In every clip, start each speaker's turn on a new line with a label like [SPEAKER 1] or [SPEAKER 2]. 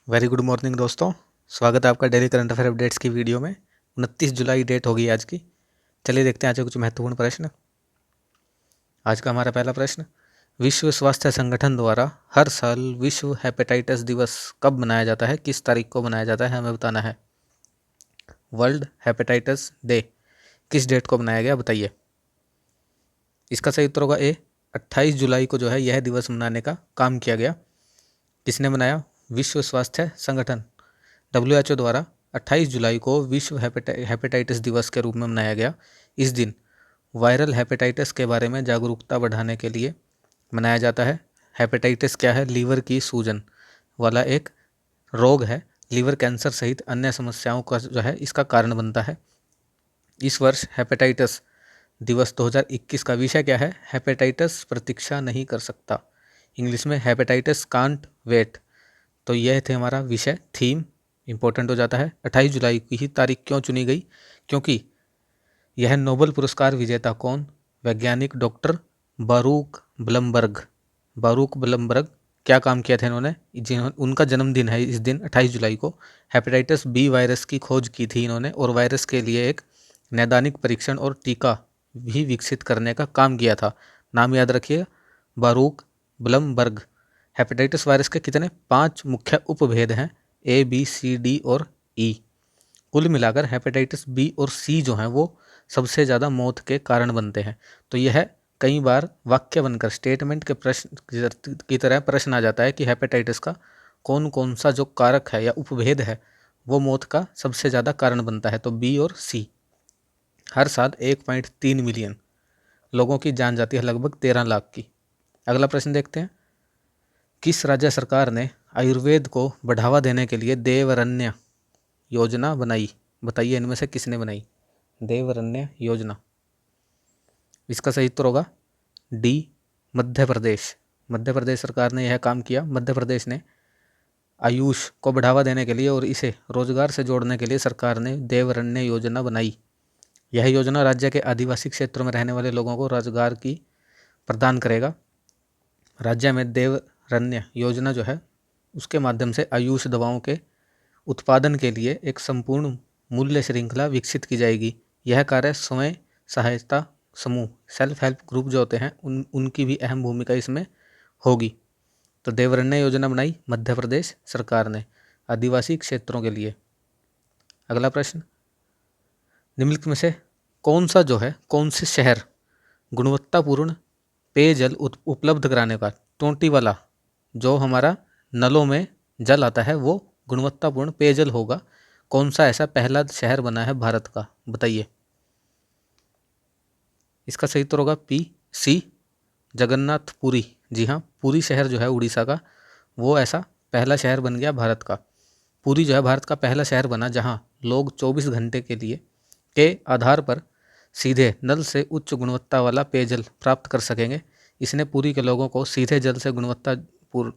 [SPEAKER 1] Very good morning दोस्तों। स्वागत है आपका डेली करंट अफेयर अपडेट्स की वीडियो में। 29 जुलाई डेट होगी आज की। चलिए देखते हैं आज के कुछ महत्वपूर्ण प्रश्न। आज का हमारा पहला प्रश्न, विश्व स्वास्थ्य संगठन द्वारा हर साल विश्व हेपेटाइटिस दिवस कब मनाया जाता है, किस तारीख को मनाया जाता है, हमें बताना है। वर्ल्ड हेपेटाइटिस डे किस डेट को मनाया गया, बताइए। इसका सही उत्तर होगा ए, 28 जुलाई को जो है यह दिवस मनाने का काम किया गया। किसने बनाया? विश्व स्वास्थ्य संगठन WHO द्वारा 28 जुलाई को विश्व हेपेटाइटिस दिवस के रूप में मनाया गया। इस दिन वायरल हेपेटाइटिस के बारे में जागरूकता बढ़ाने के लिए मनाया जाता है। हेपेटाइटिस क्या है? लीवर की सूजन वाला एक रोग है। लीवर कैंसर सहित अन्य समस्याओं का जो है इसका कारण बनता है। इस वर्ष हेपेटाइटिस दिवस 2021 का विषय क्या है? हेपेटाइटिस प्रतीक्षा नहीं कर सकता। इंग्लिश में हेपेटाइटिस कांट वेट। तो यह थे हमारा विषय, थीम इंपॉर्टेंट हो जाता है। 28 जुलाई की ही तारीख क्यों चुनी गई? क्योंकि यह नोबेल पुरस्कार विजेता कौन? वैज्ञानिक डॉक्टर बारूक ब्लमबर्ग। बारूक ब्लमबर्ग क्या काम किया था इन्होंने? उनका जन्मदिन है इस दिन 28 जुलाई को। हेपेटाइटिस बी वायरस की खोज की थी इन्होंने और वायरस के लिए एक नैदानिक परीक्षण और टीका भी विकसित करने का काम किया था। नाम याद रखिए, बारूक ब्लमबर्ग। हेपेटाइटिस वायरस के कितने? 5 मुख्य उपभेद हैं, A, B, C, D और E। कुल मिलाकर हेपेटाइटिस बी और सी जो हैं वो सबसे ज़्यादा मौत के कारण बनते हैं। तो यह कई बार वाक्य बनकर स्टेटमेंट के प्रश्न की तरह प्रश्न आ जाता है कि हेपेटाइटिस का कौन कौन सा जो कारक है या उपभेद है वो मौत का सबसे ज़्यादा कारण बनता है। तो बी और सी। हर साल 1.3 मिलियन लोगों की जान जाती है, लगभग 13 लाख की। अगला प्रश्न देखते हैं, किस राज्य सरकार ने आयुर्वेद को बढ़ावा देने के लिए देवरण्य योजना बनाई? बताइए इनमें से किसने बनाई देवरण्य योजना? इसका सही उत्तर होगा डी, मध्य प्रदेश। मध्य प्रदेश सरकार ने यह काम किया। मध्य प्रदेश ने आयुष को बढ़ावा देने के लिए और इसे रोजगार से जोड़ने के लिए सरकार ने देवरण्य योजना बनाई। यह योजना राज्य के आदिवासी क्षेत्रों में रहने वाले लोगों को रोजगार की प्रदान करेगा। राज्य में देवरण्य योजना जो है उसके माध्यम से आयुष दवाओं के उत्पादन के लिए एक संपूर्ण मूल्य श्रृंखला विकसित की जाएगी। यह कार्य स्वयं सहायता समूह, सेल्फ हेल्प ग्रुप जो होते हैं उनकी भी अहम भूमिका इसमें होगी। तो देवरण्य योजना बनाई मध्य प्रदेश सरकार ने आदिवासी क्षेत्रों के लिए। अगला प्रश्न, निम्नलिखित में से कौन से शहर गुणवत्तापूर्ण पेयजल उपलब्ध कराने का, टोंटी वाला जो हमारा नलों में जल आता है वो गुणवत्तापूर्ण पेयजल होगा, कौन सा ऐसा पहला शहर बना है भारत का? बताइए। इसका सही उत्तर होगा पी, सी, जगन्नाथपुरी। जी हाँ, पुरी शहर जो है उड़ीसा का वो ऐसा पहला शहर बन गया भारत का। पुरी जो है भारत का पहला शहर बना जहाँ लोग 24 घंटे के आधार पर सीधे नल से उच्च गुणवत्ता वाला पेयजल प्राप्त कर सकेंगे। इसने पुरी के लोगों को सीधे जल से गुणवत्तापूर्ण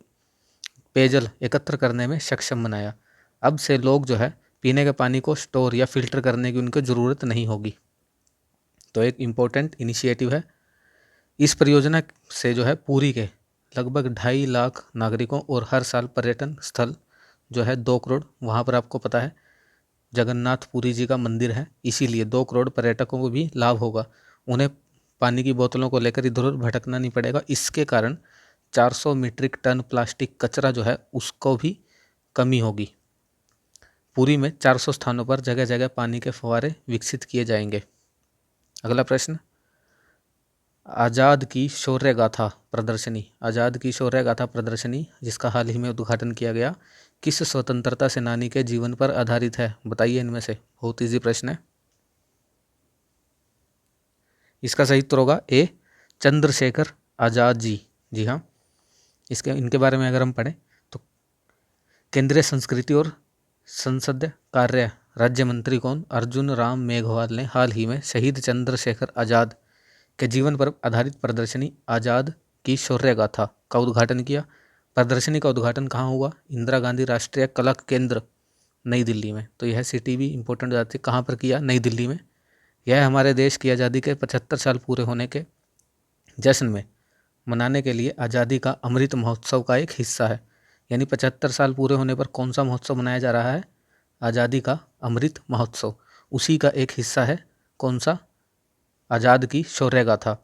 [SPEAKER 1] पेयजल एकत्र करने में सक्षम बनाया। अब से लोग जो है पीने के पानी को स्टोर या फिल्टर करने की उनको ज़रूरत नहीं होगी। तो एक इम्पोर्टेंट इनिशिएटिव है। इस परियोजना से जो है पुरी के लगभग 2.5 लाख नागरिकों और हर साल पर्यटन स्थल जो है 2 करोड़, वहाँ पर आपको पता है जगन्नाथपुरी जी का मंदिर है, इसीलिए 2 करोड़ पर्यटकों को भी लाभ होगा। उन्हें पानी की बोतलों को लेकर इधर उधर भटकना नहीं पड़ेगा। इसके कारण 400 मीट्रिक टन प्लास्टिक कचरा जो है उसको भी कमी होगी। पुरी में 400 स्थानों पर जगह जगह पानी के फव्वारे विकसित किए जाएंगे। अगला प्रश्न, आज़ाद की शौर्य गाथा प्रदर्शनी, आज़ाद की शौर्य गाथा प्रदर्शनी जिसका हाल ही में उद्घाटन किया गया, किस स्वतंत्रता सेनानी के जीवन पर आधारित है? बताइए इनमें से। बहुत ईजी प्रश्न है। इसका सही उत्तर होगा ए, चंद्रशेखर आज़ाद जी। जी हाँ, इनके बारे में अगर हम पढ़ें तो केंद्रीय संस्कृति और संसदीय कार्य राज्य मंत्री कौन? अर्जुन राम मेघवाल ने हाल ही में शहीद चंद्रशेखर आज़ाद के जीवन पर आधारित प्रदर्शनी आज़ाद की शौर्य गाथा का उद्घाटन किया। प्रदर्शनी का उद्घाटन कहाँ हुआ? इंदिरा गांधी राष्ट्रीय कला केंद्र, नई दिल्ली में। तो यह सिटी भी इंपॉर्टेंट हो जाती है, कहाँ पर किया? नई दिल्ली में। यह हमारे देश की आज़ादी के 75 साल पूरे होने के जश्न में मनाने के लिए आज़ादी का अमृत महोत्सव का एक हिस्सा है। यानी 75 साल पूरे होने पर कौन सा महोत्सव मनाया जा रहा है? आज़ादी का अमृत महोत्सव। उसी का एक हिस्सा है कौन सा? आज़ाद की शौर्य गाथा।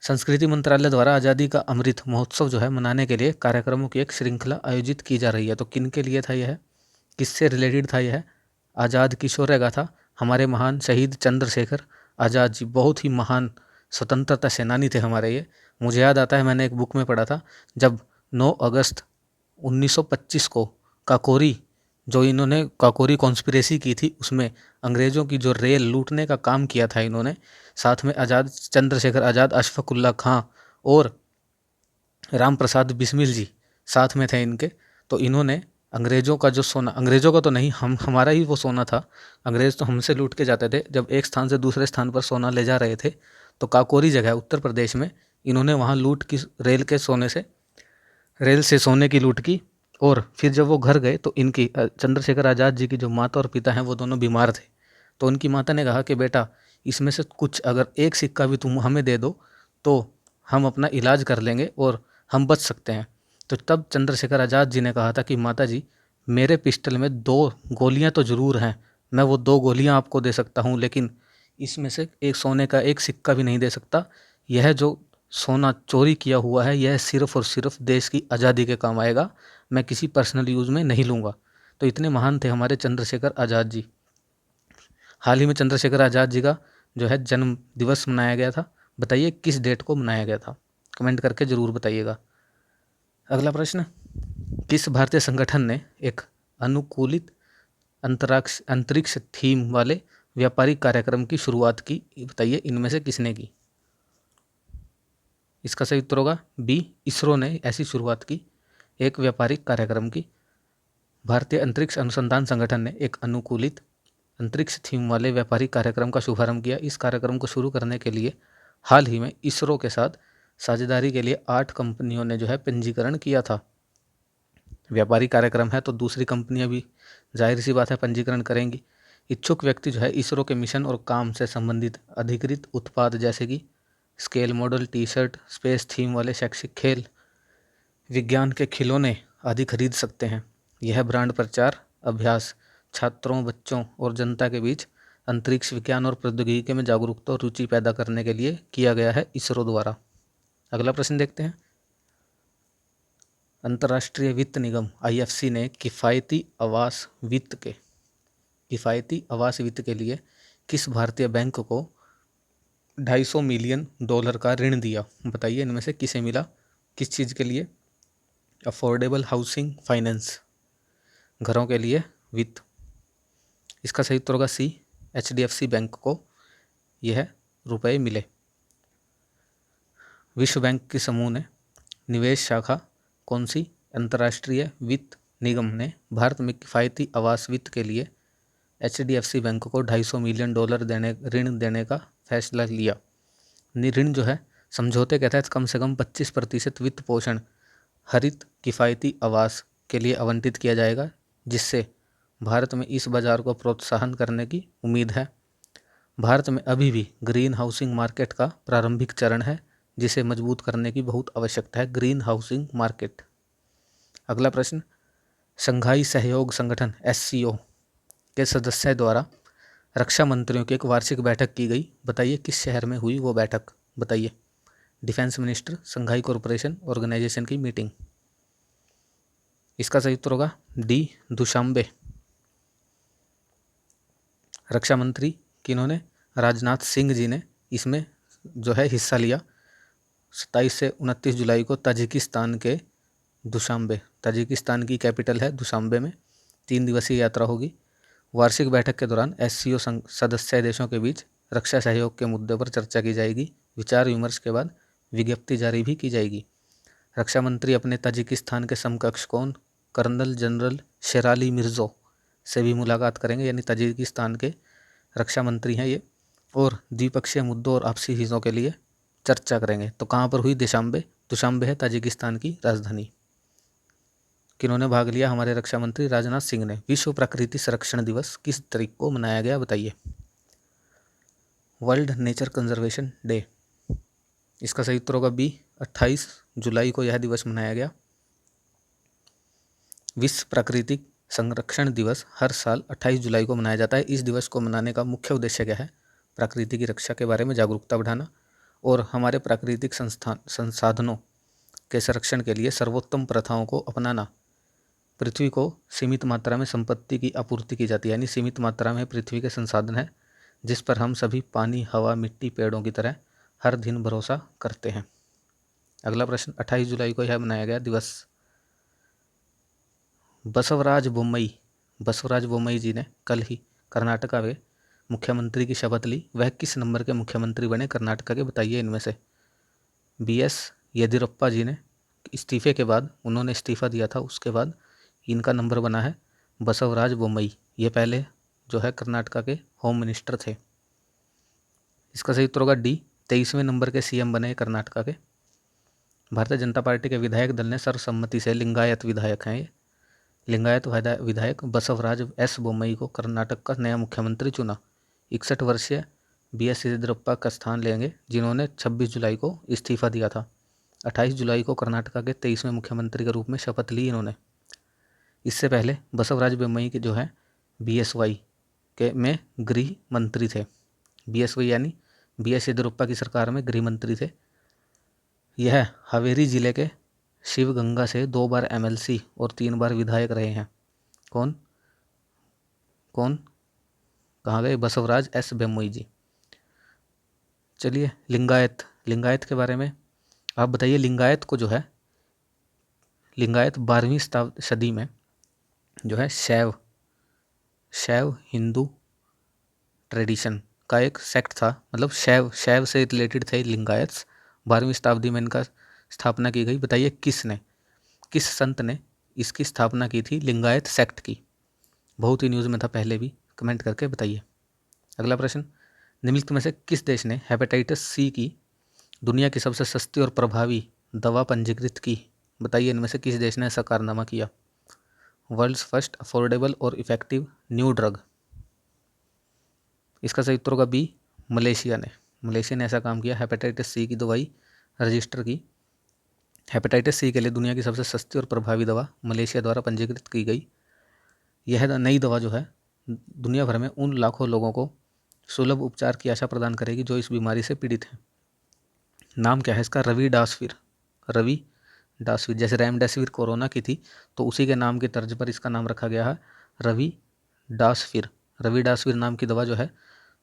[SPEAKER 1] संस्कृति मंत्रालय द्वारा आज़ादी का अमृत महोत्सव जो है मनाने के लिए कार्यक्रमों की एक श्रृंखला आयोजित की जा रही है। तो किन के लिए था यह? किससे रिलेटेड था यह? आज़ाद की शौर्य गाथा। हमारे महान शहीद चंद्रशेखर आज़ाद जी बहुत ही महान स्वतंत्रता सेनानी थे हमारे ये। मुझे याद आता है मैंने एक बुक में पढ़ा था, जब 9 अगस्त 1925 को काकोरी, जो इन्होंने काकोरी कॉन्स्पिरेसी की थी, उसमें अंग्रेज़ों की जो रेल लूटने का काम किया था इन्होंने, साथ में आज़ाद चंद्रशेखर आज़ाद, अशफाकुल्ला खां और राम प्रसाद बिस्मिल जी साथ में थे इनके। तो इन्होंने अंग्रेज़ों का जो सोना, अंग्रेज़ों का तो नहीं, हमारा ही वो सोना था, अंग्रेज़ तो हमसे लूट के जाते थे, जब एक स्थान से दूसरे स्थान पर सोना ले जा रहे थे तो काकोरी जगह उत्तर प्रदेश में इन्होंने वहाँ लूट की, रेल से सोने की लूट की। और फिर जब वो घर गए तो इनकी चंद्रशेखर आज़ाद जी की जो माता और पिता हैं वो दोनों बीमार थे। तो उनकी माता ने कहा कि बेटा, इसमें से कुछ अगर एक सिक्का भी तुम हमें दे दो तो हम अपना इलाज कर लेंगे और हम बच सकते हैं। तो तब चंद्रशेखर आज़ाद जी ने कहा था कि माता जी, मेरे पिस्टल में 2 गोलियां तो ज़रूर हैं, मैं वो 2 गोलियां आपको दे सकता हूं, लेकिन इसमें से एक सोने का एक सिक्का भी नहीं दे सकता। यह जो सोना चोरी किया हुआ है यह सिर्फ और सिर्फ देश की आज़ादी के काम आएगा, मैं किसी पर्सनल यूज़ में नहीं लूँगा। तो इतने महान थे हमारे चंद्रशेखर आज़ाद जी। हाल ही में चंद्रशेखर आज़ाद जी का जो है जन्म दिवस मनाया गया था। बताइए किस डेट को मनाया गया था? कमेंट करके ज़रूर बताइएगा। अगला प्रश्न, किस भारतीय संगठन ने एक अनुकूलित अंतरिक्ष थीम वाले व्यापारिक कार्यक्रम की शुरुआत की? बताइए इनमें से किसने की? इसका सही उत्तर होगा बी, इसरो ने ऐसी शुरुआत की एक व्यापारिक कार्यक्रम की। भारतीय अंतरिक्ष अनुसंधान संगठन ने एक अनुकूलित अंतरिक्ष थीम वाले व्यापारिक कार्यक्रम का शुभारंभ किया। इस कार्यक्रम को शुरू करने के लिए हाल ही में इसरो के साथ साझेदारी के लिए 8 कंपनियों ने जो है पंजीकरण किया था। व्यापारिक कार्यक्रम है तो दूसरी कंपनियां भी जाहिर सी बात है पंजीकरण करेंगी। इच्छुक व्यक्ति जो है इसरो के मिशन और काम से संबंधित अधिकृत उत्पाद जैसे कि scale model, T shirt, space theme वाले शैक्षिक खेल, विज्ञान के खिलौने आदि खरीद सकते हैं। यह ब्रांड प्रचार अभ्यास छात्रों, बच्चों और जनता के बीच अंतरिक्ष विज्ञान और प्रौद्योगिकी में जागरूकता और रुचि पैदा करने के लिए किया गया है इसरो द्वारा। अगला प्रश्न देखते हैं। अंतर्राष्ट्रीय वित्त निगम IFC ने किफ़ायती आवास वित्त के लिए किस भारतीय बैंक को $250 मिलियन का ऋण दिया? बताइए इनमें से किसे मिला, किस चीज़ के लिए? अफोर्डेबल हाउसिंग फाइनेंस, घरों के लिए वित्त। इसका सही उत्तर होगा सी, HDFC बैंक को यह रुपए मिले। विश्व बैंक के समूह ने निवेश शाखा कौन सी? अंतर्राष्ट्रीय वित्त निगम ने भारत में किफ़ायती आवास वित्त के लिए HDFC बैंक को $250 मिलियन ऋण देने का फैसला लिया। ऋण जो है समझौते के तहत कम से कम 25% वित्त पोषण हरित किफ़ायती आवास के लिए आवंटित किया जाएगा, जिससे भारत में इस बाजार को प्रोत्साहन करने की उम्मीद है। भारत में अभी भी ग्रीन हाउसिंग मार्केट का प्रारंभिक चरण है, जिसे मजबूत करने की बहुत आवश्यकता है। Green housing market. अगला प्रश्न, शंघाई सहयोग संगठन SCO के सदस्य द्वारा रक्षा मंत्रियों की एक वार्षिक बैठक की गई। बताइए किस शहर में हुई वो बैठक? बताइए। Defence minister, Shanghai corporation organisation की मीटिंग। इसका सही उत्तर होगा डी, दुशांबे। रक्षा मंत्री किन्होंने? राजनाथ सिंह जी ने इसमें जो है हिस्सा लिया। 27 से 29 जुलाई को ताजिकिस्तान के दुशांबे, ताजिकिस्तान की कैपिटल है दुशांबे में 3 दिवसीय यात्रा होगी। वार्षिक बैठक के दौरान SCO सदस्य देशों के बीच रक्षा सहयोग के मुद्दे पर चर्चा की जाएगी। विचार विमर्श के बाद विज्ञप्ति जारी भी की जाएगी। रक्षा मंत्री अपने ताजिकिस्तान के समकक्ष कौन? कर्नल जनरल शेराली मिर्ज़ो से भी मुलाकात करेंगे, यानी ताजिकिस्तान के रक्षा मंत्री हैं ये, और द्विपक्षीय मुद्दों और आपसी हितों के लिए चर्चा करेंगे। तो कहाँ पर हुई? दुशांबे है ताजिकिस्तान की राजधानी। किन्होंने भाग लिया? हमारे रक्षा मंत्री राजनाथ सिंह ने। विश्व प्रकृति संरक्षण दिवस किस तारीख को मनाया गया? बताइए। World nature conservation day. इसका सही उत्तर होगा बी, 28 जुलाई को यह दिवस मनाया गया। विश्व प्राकृतिक संरक्षण दिवस हर साल 28 जुलाई को मनाया जाता है। इस दिवस को मनाने का मुख्य उद्देश्य क्या है? प्रकृति की रक्षा के बारे में जागरूकता बढ़ाना और हमारे प्राकृतिक संसाधनों के संरक्षण के लिए सर्वोत्तम प्रथाओं को अपनाना। पृथ्वी को सीमित मात्रा में संपत्ति की आपूर्ति की जाती है, यानी सीमित मात्रा में पृथ्वी के संसाधन है जिस पर हम सभी पानी, हवा, मिट्टी, पेड़ों की तरह हर दिन भरोसा करते हैं। अगला प्रश्न, 28 जुलाई को यह मनाया गया दिवस। बसवराज बोम्मई जी ने कल ही कर्नाटका में मुख्यमंत्री की शपथ ली। वह किस नंबर के मुख्यमंत्री बने कर्नाटका के? बताइए इनमें से। BS येदियुरप्पा जी ने इस्तीफे के बाद, उन्होंने इस्तीफा दिया था, उसके बाद इनका नंबर बना है बसवराज बोम्मई। ये पहले जो है कर्नाटका के होम मिनिस्टर थे। इसका सही उत्तर होगा डी, 23वें नंबर के CM बने कर्नाटका के। भारतीय जनता पार्टी के विधायक दल ने सर्वसम्मति से लिंगायत विधायक हैं, ये लिंगायत विधायक बसवराज S बोम्मई को कर्नाटक का नया मुख्यमंत्री चुना। 61 वर्षीय BS येदियुरप्पा का स्थान लेंगे, जिन्होंने 26 जुलाई को इस्तीफा दिया था। 28 जुलाई को कर्नाटका के 23वें मुख्यमंत्री के रूप में शपथ ली इन्होंने। इससे पहले बसवराज बोम्मई के जो है BSY के में गृह मंत्री थे। BSY यानी BS येदियुरप्पा की सरकार में गृह मंत्री थे। यह हावेरी जिले के शिवगंगा से 2 बार MLC और 3 बार विधायक रहे हैं। कौन कहाँ गए? बसवराज S बोम्मई जी। चलिए, लिंगायत के बारे में आप बताइए। लिंगायत को जो है, लिंगायत 12वीं सदी में जो है शैव हिंदू ट्रेडिशन का एक सेक्ट था, मतलब शैव से रिलेटेड थे लिंगायत। 12वीं शताब्दी में इनका स्थापना की गई। बताइए किस संत ने इसकी स्थापना की थी लिंगायत सेक्ट की? बहुत ही न्यूज़ में था पहले भी, कमेंट करके बताइए। अगला प्रश्न, निम्नलिखित में से किस देश ने हेपेटाइटिस C की दुनिया की सबसे सस्ती और प्रभावी दवा पंजीकृत की? बताइए इनमें से किस देश ने ऐसा कारनामा किया? वर्ल्ड्स फर्स्ट अफोर्डेबल और इफेक्टिव न्यू ड्रग। इसका सही उत्तर होगा बी, मलेशिया ने ऐसा काम किया, हेपेटाइटिस C की दवाई रजिस्टर की। हेपेटाइटिस C के लिए दुनिया की सबसे सस्ती और प्रभावी दवा मलेशिया द्वारा पंजीकृत की गई। यह नई दवा जो है दुनिया भर में उन लाखों लोगों को सुलभ उपचार की आशा प्रदान करेगी जो इस बीमारी से पीड़ित हैं। नाम क्या है इसका? रविडासविर। जैसे रेमडेसिविर कोरोना की थी, तो उसी के नाम की तर्ज पर इसका नाम रखा गया है रविडासविर नाम की दवा जो है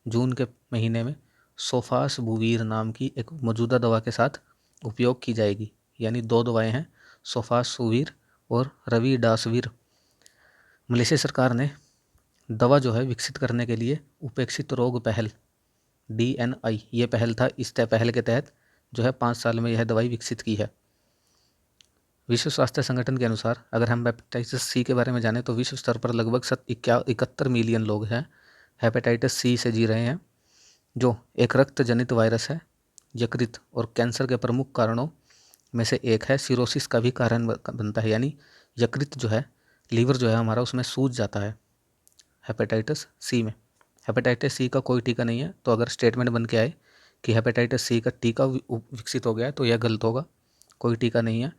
[SPEAKER 1] जून के महीने में सोफासबुवीर नाम की एक मौजूदा दवा के साथ उपयोग की जाएगी। यानी 2 दवाएं हैं, सोफासबुवीर और रविडासविर। मलेशिया सरकार ने दवा जो है विकसित करने के लिए उपेक्षित रोग पहल DNI ये पहल था, इस पहल के तहत जो है 5 साल में यह दवाई विकसित की है। विश्व स्वास्थ्य संगठन के अनुसार अगर हम हेपेटाइटिस C के बारे में जानें तो विश्व स्तर पर लगभग 71 मिलियन लोग हैं हेपेटाइटिस C से जी रहे हैं, जो एक रक्त जनित वायरस है। यकृत और कैंसर के प्रमुख कारणों में से एक है। सिरोसिस का भी कारण बनता है, यानी यकृत जो है, लीवर जो है हमारा, उसमें सूज जाता है हेपेटाइटिस C में। हेपेटाइटिस C का कोई टीका नहीं है, तो अगर स्टेटमेंट बन के आए कि हेपेटाइटिस C का टीका विकसित हो गया है तो यह गलत होगा। कोई टीका नहीं है,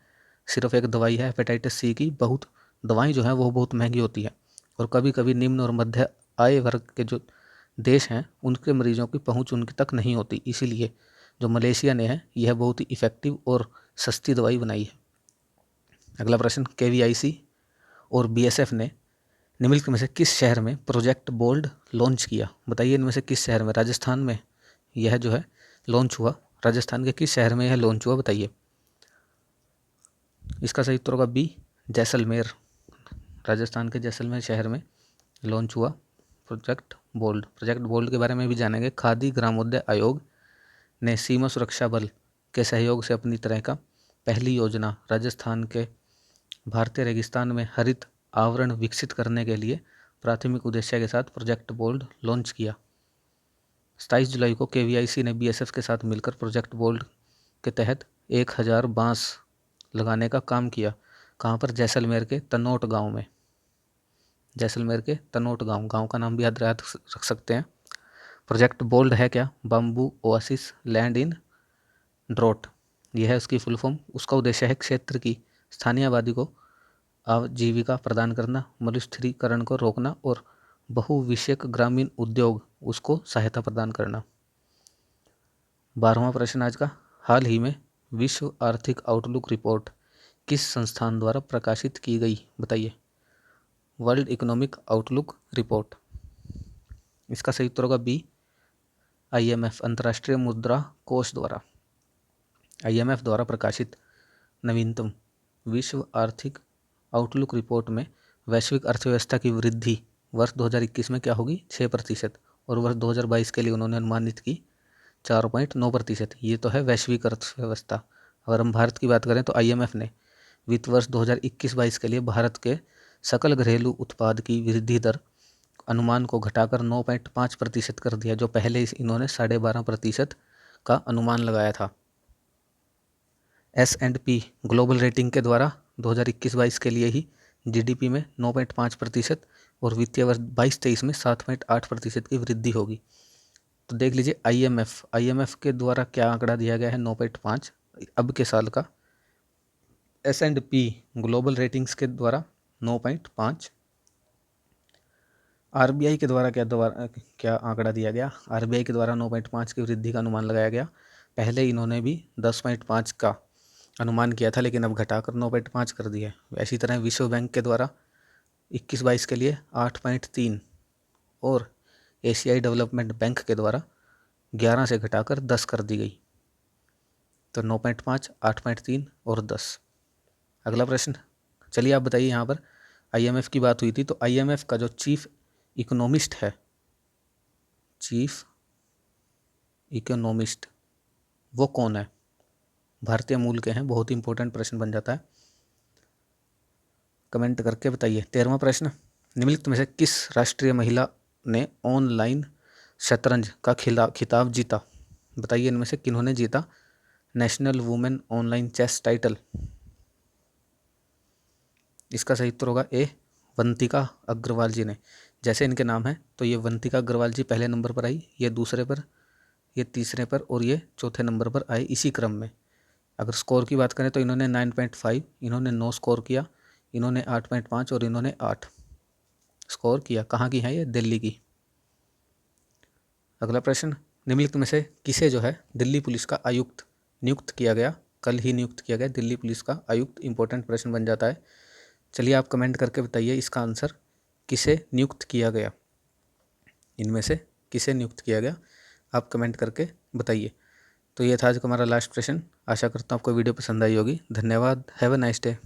[SPEAKER 1] सिर्फ एक दवाई है हेपेटाइटिस C की। बहुत दवाएं जो हैं वो बहुत महंगी होती है और कभी कभी निम्न और मध्य आय वर्ग के जो देश हैं उनके मरीजों की पहुंच उनकी तक नहीं होती। इसीलिए जो मलेशिया ने है यह बहुत ही इफ़ेक्टिव और सस्ती दवाई बनाई है। अगला प्रश्न, KVIC और BSF ने निम्नलिखित में से किस शहर में प्रोजेक्ट बोल्ड लॉन्च किया? बताइए इनमें से किस शहर में? राजस्थान में यह जो है लॉन्च हुआ। राजस्थान के किस शहर में यह लॉन्च हुआ? बताइए। इसका सही उत्तर होगा बी, जैसलमेर। राजस्थान के जैसलमेर शहर में लॉन्च हुआ प्रोजेक्ट बोल्ड के बारे में भी जानेंगे। खादी ग्रामोदय आयोग ने सीमा सुरक्षा बल के सहयोग से अपनी तरह का पहली योजना राजस्थान के भारतीय रेगिस्तान में हरित आवरण विकसित करने के लिए प्राथमिक उद्देश्य के साथ प्रोजेक्ट बोल्ड लॉन्च किया। 27 जुलाई को KVIC ने BSF के साथ मिलकर प्रोजेक्ट बोल्ड के तहत 1000 बांस लगाने का काम किया। कहाँ पर? जैसलमेर के तनोट गांव में। जैसलमेर के तनोट गांव का नाम भी याद रख सकते हैं। प्रोजेक्ट बोल्ड है क्या? Bamboo oasis land in drought, यह है उसकी फुल फॉर्म। उसका उद्देश्य है क्षेत्र की स्थानीय आबादी को आजीविका प्रदान करना, मरुस्थलीकरण को रोकना और बहुविषयक ग्रामीण उद्योग उसको सहायता प्रदान करना। 12वां प्रश्न आज का, हाल ही में विश्व आर्थिक आउटलुक रिपोर्ट किस संस्थान द्वारा प्रकाशित की गई, बताइए। World economic outlook report. इसका सही उत्तर होगा बी, IMF अंतर्राष्ट्रीय मुद्रा कोष द्वारा, IMF द्वारा प्रकाशित नवीनतम विश्व आर्थिक आउटलुक रिपोर्ट में वैश्विक अर्थव्यवस्था की वृद्धि वर्ष 2021 में क्या होगी, 6%, और वर्ष 2022 के लिए उन्होंने अनुमानित की 4.9%। ये तो है वैश्विक अर्थव्यवस्था। अगर हम भारत की बात करें तो IMF ने वित्त वर्ष 2021-22 के लिए भारत के सकल घरेलू उत्पाद की वृद्धि दर अनुमान को घटाकर 9.5% कर दिया, जो पहले इन्होंने 12.5% का अनुमान लगाया था। S&P ग्लोबल रेटिंग के द्वारा 2021-22 के लिए ही GDP में 9.5% और वित्तीय वर्ष 22-23 में 7.8% की वृद्धि होगी। तो देख लीजिए IMF के द्वारा क्या आंकड़ा दिया गया है, 9.5 अब के साल का। S&P ग्लोबल रेटिंग्स के द्वारा 9.5। RBI के द्वारा क्या आंकड़ा दिया गया, RBI के द्वारा 9.5 की वृद्धि का अनुमान लगाया गया। पहले इन्होंने भी 10.5 का अनुमान किया था, लेकिन अब घटाकर 9.5 कर दिया है। इसी तरह विश्व बैंक के द्वारा 21-22 के लिए 8.3 और एशियाई डेवलपमेंट बैंक के द्वारा 11 से घटाकर 10 कर दी गई। तो 9.5, 8.3 और 10। अगला प्रश्न, चलिए आप बताइए। यहाँ पर IMF की बात हुई थी, तो IMF का जो चीफ इकोनॉमिस्ट है, चीफ इकोनॉमिस्ट वो कौन है? भारतीय मूल के हैं। बहुत ही इंपॉर्टेंट प्रश्न बन जाता है, कमेंट करके बताइए। 13वां प्रश्न, निम्नलिखित में से किस राष्ट्रीय महिला ने ऑनलाइन शतरंज का खिताब जीता, बताइए। इनमें से किन्होंने जीता national women online chess title? इसका सही उत्तर होगा ए, वंतिका अग्रवाल जी ने। जैसे इनके नाम है तो ये वंतिका अग्रवाल जी पहले नंबर पर आई, ये दूसरे पर, ये तीसरे पर और ये चौथे नंबर पर आए इसी क्रम में। अगर स्कोर की बात करें तो इन्होंने 9.5, इन्होंने 9 स्कोर किया, इन्होंने 8.5 और इन्होंने 8 स्कोर किया। कहाँ की है ये? दिल्ली की। अगला प्रश्न, निम्नलिखित में से किसे जो है दिल्ली पुलिस का आयुक्त नियुक्त किया गया, कल ही नियुक्त किया गया दिल्ली पुलिस का आयुक्त? इंपॉर्टेंट प्रश्न बन जाता है। चलिए आप कमेंट करके बताइए इसका आंसर, किसे नियुक्त किया गया, इनमें से किसे नियुक्त किया गया, आप कमेंट करके बताइए। तो ये था आज का हमारा लास्ट प्रश्न। आशा करता हूँ आपको वीडियो पसंद आई होगी। धन्यवाद। Have a nice day.